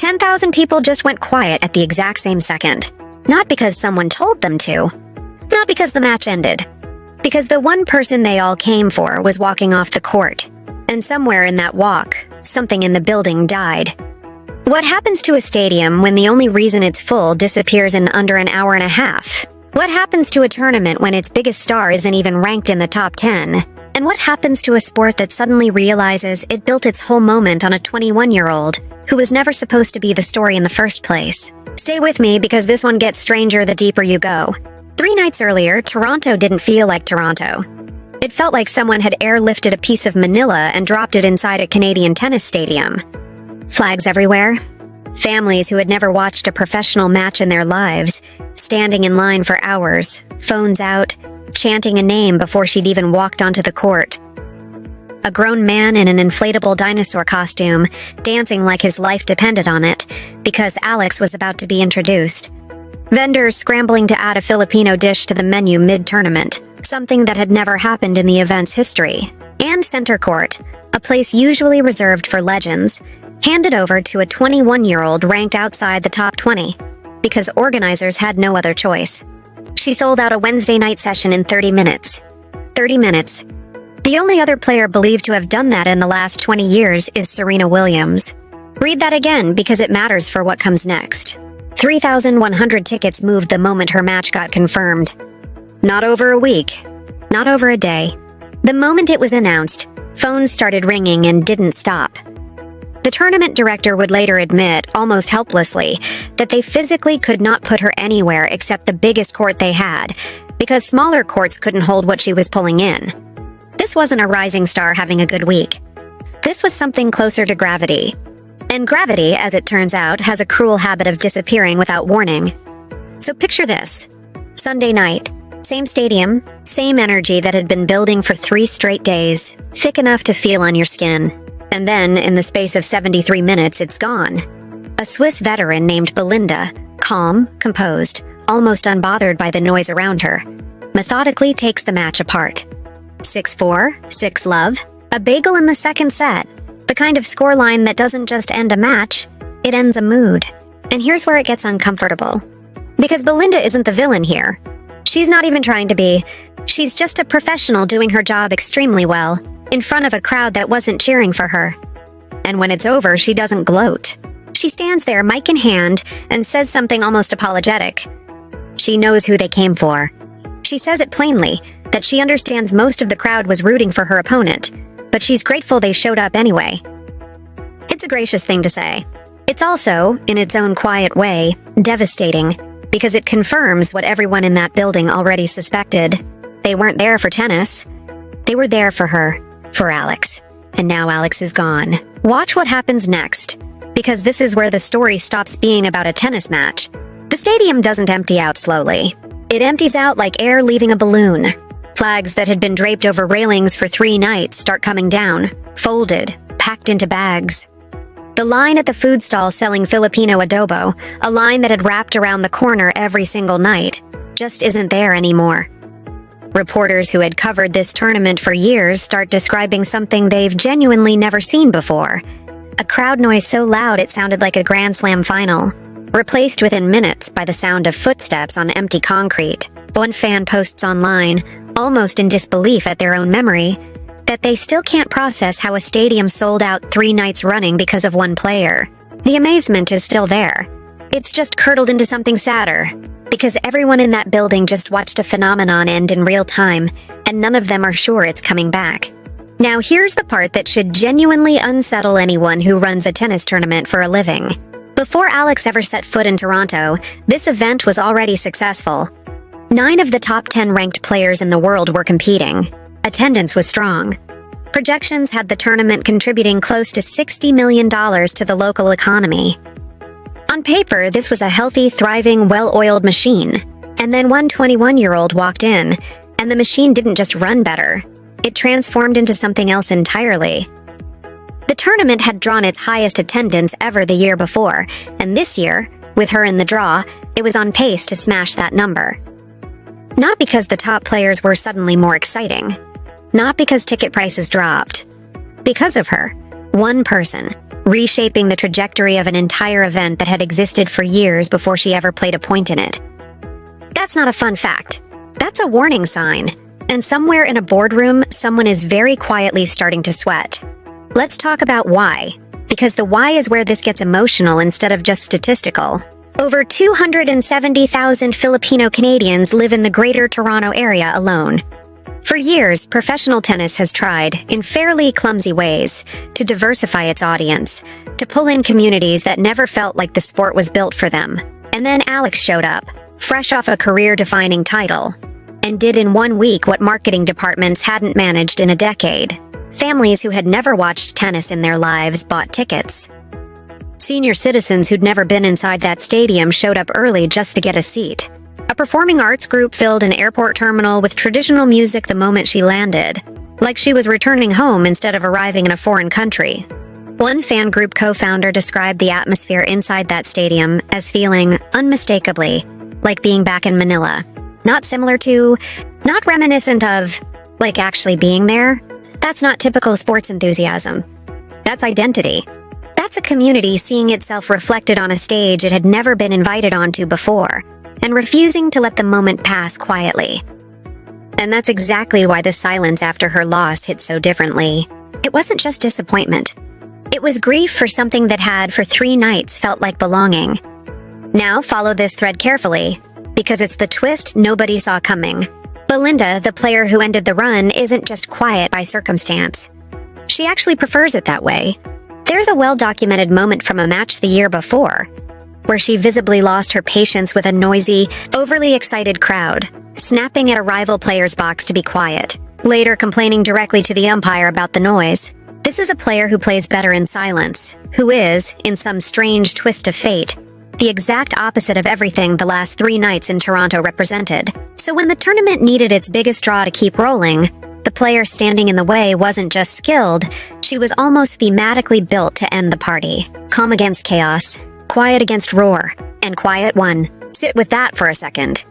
10,000 people just went quiet at the exact same second. Not because someone told them to. Not because the match ended. Because the one person they all came for was walking off the court. And somewhere in that walk, something in the building died. What happens to a stadium when the only reason it's full disappears in under an hour and a half? What happens to a tournament when its biggest star isn't even ranked in the top 10? And what happens to a sport that suddenly realizes it built its whole moment on a 21-year-old who was never supposed to be the story in the first place? Stay with me because this one gets stranger the deeper you go. 3 nights earlier, Toronto didn't feel like Toronto. It felt like someone had airlifted a piece of Manila and dropped it inside a Canadian tennis stadium. Flags everywhere. Families who had never watched a professional match in their lives, standing in line for hours, phones out, chanting a name before she'd even walked onto the court. A grown man in an inflatable dinosaur costume, dancing like his life depended on it, because Alex was about to be introduced. Vendors scrambling to add a Filipino dish to the menu mid-tournament, something that had never happened in the event's history. And center court, a place usually reserved for legends, handed over to a 21-year-old ranked outside the top 20, because organizers had no other choice. She sold out a Wednesday night session in 30 minutes. 30 minutes. The only other player believed to have done that in the last 20 years is Serena Williams. Read that again because it matters for what comes next. 3,100 tickets moved the moment her match got confirmed. Not over a week. Not over a day. The moment it was announced, phones started ringing and didn't stop. The tournament director would later admit, almost helplessly, that they physically could not put her anywhere except the biggest court they had, because smaller courts couldn't hold what she was pulling in. This wasn't a rising star having a good week. This was something closer to gravity. And gravity, as it turns out, has a cruel habit of disappearing without warning. So picture this. Sunday night. Same stadium, same energy that had been building for 3 straight days, thick enough to feel on your skin. And then, in the space of 73 minutes, it's gone. A Swiss veteran named Belinda, calm, composed, almost unbothered by the noise around her, methodically takes the match apart. 6-4, 6-love, a bagel in the second set. The kind of scoreline that doesn't just end a match, it ends a mood. And here's where it gets uncomfortable. Because Belinda isn't the villain here. She's not even trying to be. She's just a professional doing her job extremely well, in front of a crowd that wasn't cheering for her. And when it's over, she doesn't gloat. She stands there, mic in hand, and says something almost apologetic. She knows who they came for. She says it plainly, that she understands most of the crowd was rooting for her opponent, but she's grateful they showed up anyway. It's a gracious thing to say. It's also, in its own quiet way, devastating, because it confirms what everyone in that building already suspected. They weren't there for tennis. They were there for her. For Alex. And now Alex is gone. Watch what happens next, because this is where the story stops being about a tennis match. The stadium doesn't empty out slowly. It empties out like air leaving a balloon. Flags that had been draped over railings for 3 nights start coming down, folded, packed into bags. The line at the food stall selling Filipino adobo, a line that had wrapped around the corner every single night, just isn't there anymore. Reporters who had covered this tournament for years start describing something they've genuinely never seen before. A crowd noise so loud it sounded like a Grand Slam final, replaced within minutes by the sound of footsteps on empty concrete. One fan posts online, almost in disbelief at their own memory, that they still can't process how a stadium sold out 3 nights running because of one player. The amazement is still there. It's just curdled into something sadder. Because everyone in that building just watched a phenomenon end in real time, and none of them are sure it's coming back. Now here's the part that should genuinely unsettle anyone who runs a tennis tournament for a living. Before Alex ever set foot in Toronto, this event was already successful. 9 of the top 10 ranked players in the world were competing. Attendance was strong. Projections had the tournament contributing close to $60 million to the local economy. On paper, this was a healthy, thriving, well-oiled machine. And then one 21-year-old walked in, and the machine didn't just run better. It transformed into something else entirely. The tournament had drawn its highest attendance ever the year before, and this year, with her in the draw, it was on pace to smash that number. Not because the top players were suddenly more exciting. Not because ticket prices dropped. Because of her. One person. reshaping the trajectory of an entire event that had existed for years before she ever played a point in it. That's not a fun fact. That's a warning sign. And somewhere in a boardroom, someone is very quietly starting to sweat. Let's talk about why. Because the why is where this gets emotional instead of just statistical. Over 270,000 Filipino Canadians live in the Greater Toronto area alone. For years, professional tennis has tried, in fairly clumsy ways, to diversify its audience, to pull in communities that never felt like the sport was built for them. And then Alex showed up, fresh off a career-defining title, and did in 1 week what marketing departments hadn't managed in a decade. Families who had never watched tennis in their lives bought tickets. Senior citizens who'd never been inside that stadium showed up early just to get a seat. A performing arts group filled an airport terminal with traditional music the moment she landed, like she was returning home instead of arriving in a foreign country. One fan group co-founder described the atmosphere inside that stadium as feeling, unmistakably, like being back in Manila. Not reminiscent of, like actually being there. That's not typical sports enthusiasm. That's identity. That's a community seeing itself reflected on a stage it had never been invited onto before, and refusing to let the moment pass quietly. And that's exactly why the silence after her loss hit so differently. It wasn't just disappointment. It was grief for something that had, for 3 nights, felt like belonging. Now follow this thread carefully, because it's the twist nobody saw coming. Belinda, the player who ended the run, isn't just quiet by circumstance. She actually prefers it that way. There's a well-documented moment from a match the year before, where she visibly lost her patience with a noisy, overly excited crowd, snapping at a rival player's box to be quiet, later complaining directly to the umpire about the noise. This is a player who plays better in silence, who is, in some strange twist of fate, the exact opposite of everything the last 3 nights in Toronto represented. So when the tournament needed its biggest draw to keep rolling, the player standing in the way wasn't just skilled, she was almost thematically built to end the party. Calm against chaos, quiet against roar, and quiet won. Sit with that for a second.